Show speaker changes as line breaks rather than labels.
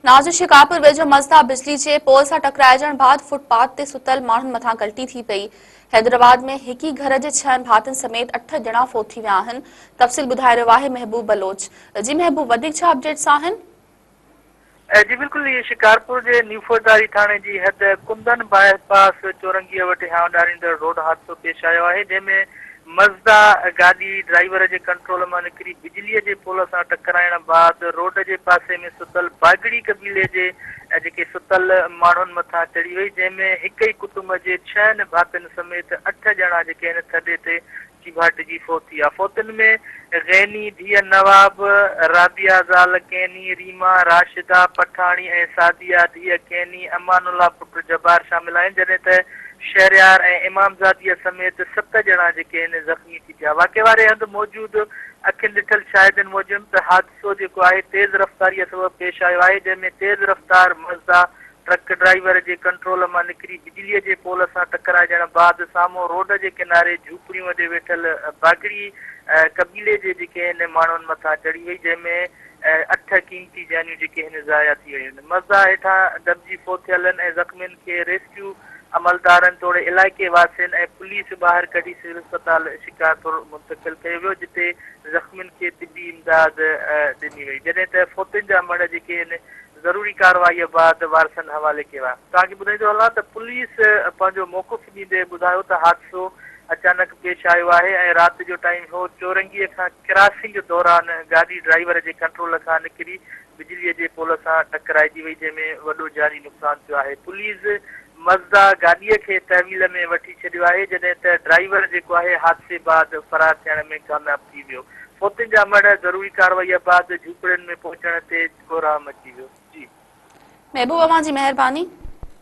नाज़ शिकारपुर वेझो मज़दा बिजली जे पोल सां टकराइजण बाद फुटपाथ ते सुतल माण्हुनि मथां गलती थी पई। हैदराबाद में हिक ई घर जे 6 भातियुनि समेत 8 ॼणा फोत थी विया आहिनि। तफ़सील ॿुधाए रहियो आहे महबूब बलोच। जी महबूब, वधीक छा अपडेट्स आहिनि?
जी बिल्कुल, ये शिकारपुर जे न्यू फौजदारी थाणे जी हद कुंदन बाईपास चौरंगीअ वटि हां ॾारींदड़ रोड हादसो पेश आयो आहे, जंहिंमें मज़दा गाॾी ड्राइवर जे कंट्रोल मां निकिरी बिजलीअ जे पोल सां टकराइण बाद रोड जे पासे में सुतल बागड़ी कबीले जे जेके सुतल माण्हुनि मथां चढ़ी वई, जंहिंमें हिक ई कुटुंब जे 6 भातियुनि समेत 8 ॼणा जेके आहिनि थॾे ते चिभाटिजी फोत थी आहे। फोतुनि में गैनी धीअ नवाब, राबिया ज़ाल कैनी, रीमा, राशिदा पठाणी ऐं सादिया धीअ कैनी, अमानुल्ला पुट जबार शामिल आहिनि, जॾहिं त शहरियार ऐं इमामज़ादीअ समेत 7 ॼणा जेके आहिनि ज़ख़्मी थी थिया। वाक़े वारे हंधि मौजूदु अखियुनि ॾिठल शाहिदनि मूजिबि त हादिसो जेको आहे तेज़ रफ़्तारीअ सबबि पेश आयो आहे, जंहिंमें तेज़ रफ़्तार मज़दा ट्रक ड्राइवर जे कंट्रोल मां निकिरी बिजलीअ जे पोल सां टकराइजण बाद साम्हूं रोड जे किनारे झूपड़ियूं ते वेठल बागड़ी कबीले जे जेके आहिनि माण्हुनि मथां चढ़ी वई, जंहिंमें 8 क़ीमती जानियूं जेके आहिनि ज़ाया थी वयूं आहिनि। मज़दा हेठां दॿिजी फोत थियल ऐं ज़ख़्मियुनि खे रेस्क्यू अमलदारनि तोड़े इलाइक़े वासियुनि ऐं पुलिस ॿाहिरि कढी सिविल अस्पताल शिकारपुर मुंतक़िल कयो वियो, जिते ज़ख़्मियुनि खे तिबी इमदाद ॾिनी वई, जॾहिं त फोतुनि जा मड़ जेके आहिनि ज़रूरी कार्रवाईअ बाद वारसनि हवाले कयो आहे। तव्हांखे ॿुधाईंदो हलां त पुलिस पंहिंजो मौक़िफ़ ॾींदे ॿुधायो त हादिसो अचानक पेश आयो आहे ऐं राति जो टाइम हो। चौरंगीअ खां क्रॉसिंग दौरान गाॾी ड्राइवर जे कंट्रोल खां निकिरी बिजलीअ जे पोल सां टकराइजी वई, जंहिंमें वॾो जानी नुक़सान थियो आहे। पुलिस मज़दा गाॾीअ खे तहवील में वठी छॾियो आहे, जॾहिं त ड्राइवर जेको आहे हादसे बाद फरार थियण में कामयाब थी वियो। फोतुनि जा मड़ ज़रूरी कार्रवाईअ बाद झूपड़ियुनि में पहुचण ते कोराम अची वियो। जी
महबूब, अवां जी महिरबानी।